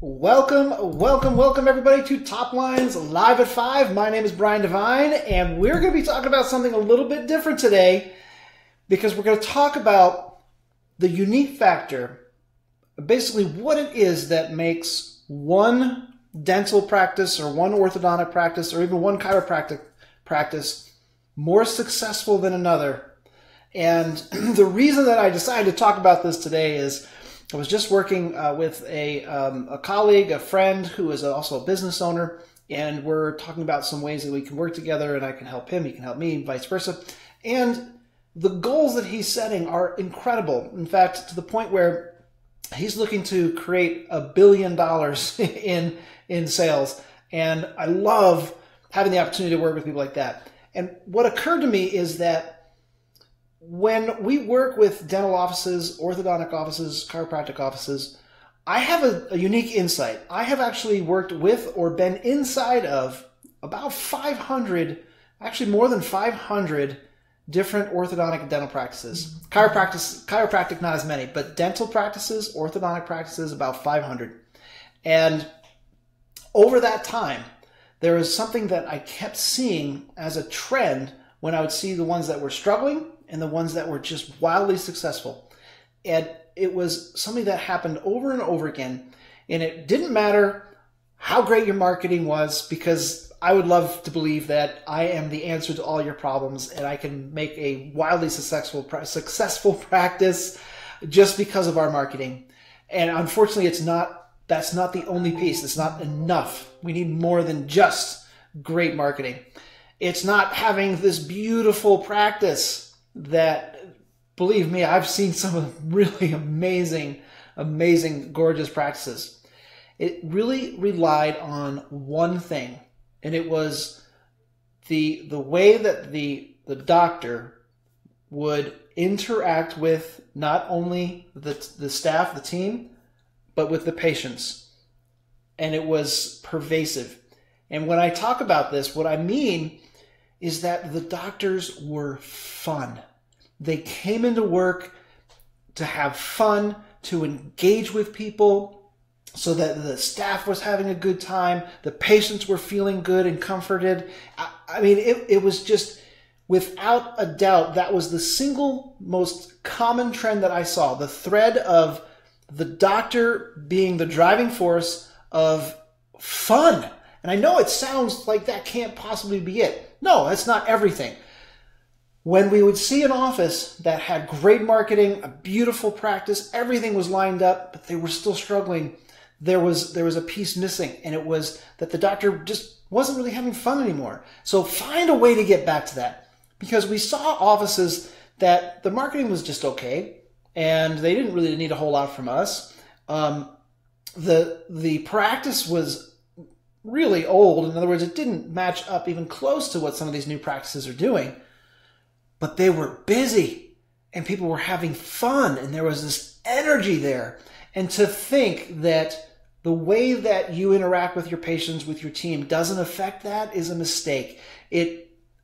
Welcome everybody to TopLine's Live at 5. My name is Brian Devine, and we're going to be talking about something a little bit different today because we're going to talk about the unique factor, basically what it is that makes one dental practice or one orthodontic practice or even one chiropractic practice more successful than another. And the reason that I decided to talk about this today is I was just working with a colleague, a friend who is also a business owner, and we're talking about some ways that we can work together and I can help him, he can help me, vice versa. And the goals that he's setting are incredible. In fact, to the point where he's looking to create $1 billion in sales. And I love having the opportunity to work with people like that. And what occurred to me is that when we work with dental offices, orthodontic offices, chiropractic offices, I have a unique insight. I have actually worked with or been inside of about 500, actually more than 500 different orthodontic and dental practices. Chiropractic, not as many, but dental practices, orthodontic practices, about 500. And over that time, there was something that I kept seeing as a trend when I would see the ones that were struggling and the ones that were just wildly successful. And it was something that happened over and over again. And it didn't matter how great your marketing was, because I would love to believe that I am the answer to all your problems and I can make a wildly successful practice just because of our marketing. And unfortunately, that's not the only piece. It's not enough. We need more than just great marketing. It's not having this beautiful practice that, believe me, I've seen some really amazing, gorgeous practices. It really relied on one thing, and it was the way that the doctor would interact with not only the staff, the team, but with the patients. And it was pervasive. And when I talk about this, what I mean is that the doctors were fun. They came into work to have fun, to engage with people, so that the staff was having a good time, the patients were feeling good and comforted. I mean, it was just, without a doubt, that was the single most common trend that I saw. The thread of the doctor being the driving force of fun. And I know it sounds like that can't possibly be it. No, that's not everything. When we would see an office that had great marketing, a beautiful practice, everything was lined up, but they were still struggling, there was a piece missing, and it was that the doctor just wasn't really having fun anymore. So find a way to get back to that, because we saw offices that the marketing was just okay, and they didn't really need a whole lot from us. The practice was really old. In other words, it didn't match up even close to what some of these new practices are doing, but they were busy and people were having fun and there was this energy there. And to think that the way that you interact with your patients, with your team, doesn't affect that is a mistake.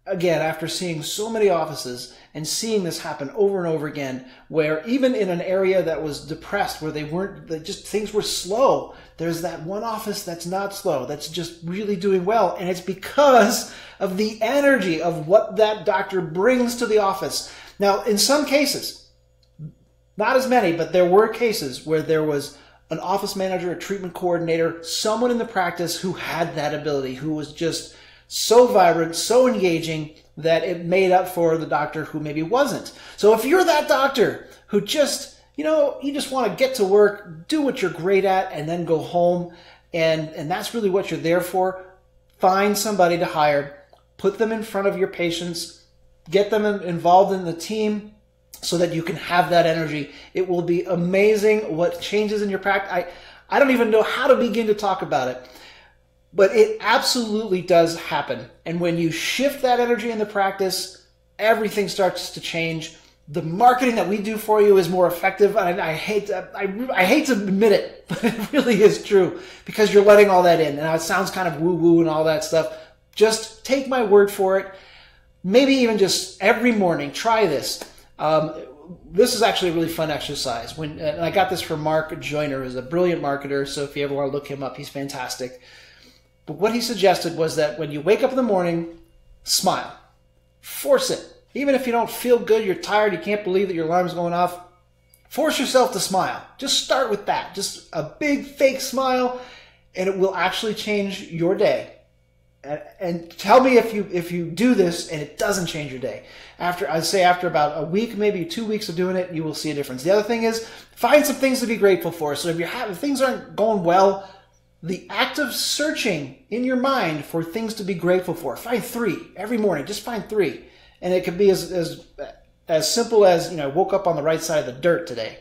Again, after seeing so many offices and seeing this happen over and over again, where even in an area that was depressed, where things were slow, there's that one office that's not slow, that's just really doing well. And it's because of the energy of what that doctor brings to the office. Now, in some cases, not as many, but there were cases where there was an office manager, a treatment coordinator, someone in the practice who had that ability, who was just so vibrant, so engaging, that it made up for the doctor who maybe wasn't. So if you're that doctor who just, you just want to get to work, do what you're great at, and then go home, and that's really what you're there for, find somebody to hire, put them in front of your patients, get them involved in the team so that you can have that energy. It will be amazing what changes in your practice. I don't even know how to begin to talk about it. But it absolutely does happen. And when you shift that energy in the practice, everything starts to change. The marketing that we do for you is more effective. And I hate to admit it, but it really is true, because you're letting all that in. And it sounds kind of woo-woo and all that stuff. Just take my word for it. Maybe even just every morning, try this. this is actually a really fun exercise. And I got this from Mark Joyner, who's a brilliant marketer. So if you ever want to look him up, he's fantastic. But what he suggested was that when you wake up in the morning, smile. Force it. Even if you don't feel good, you're tired, you can't believe that your alarm is going off, force yourself to smile. Just start with that. Just a big fake smile, and it will actually change your day. And tell me if you do this and it doesn't change your day. I'd say after about a week, maybe 2 weeks of doing it, you will see a difference. The other thing is, find some things to be grateful for. So if things aren't going well, the act of searching in your mind for things to be grateful for, find 3 every morning. Just find 3. And it could be as simple as, I woke up on the right side of the dirt today.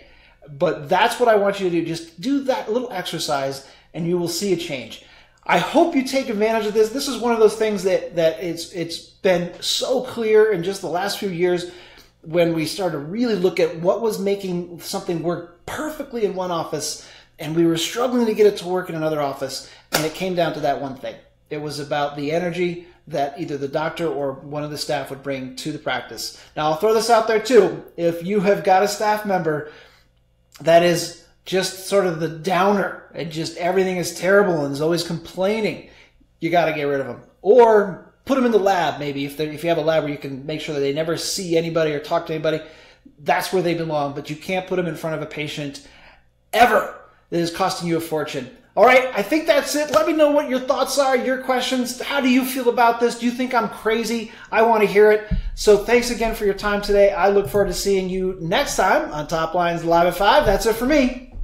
But that's what I want you to do. Just do that little exercise and you will see a change. I hope you take advantage of this. This is one of those things that it's been so clear in just the last few years when we started to really look at what was making something work perfectly in one office and we were struggling to get it to work in another office, and it came down to that one thing. It was about the energy that either the doctor or one of the staff would bring to the practice. Now, I'll throw this out there too. If you have got a staff member that is just sort of the downer and just everything is terrible and is always complaining, you got to get rid of them. Or put them in the lab, maybe. If you have a lab where you can make sure that they never see anybody or talk to anybody, that's where they belong. But you can't put them in front of a patient ever. That is costing you a fortune. All right, I think that's it. Let me know what your thoughts are, your questions. How do you feel about this? Do you think I'm crazy? I want to hear it. So thanks again for your time today. I look forward to seeing you next time on TopLine's Live at 5. That's it for me.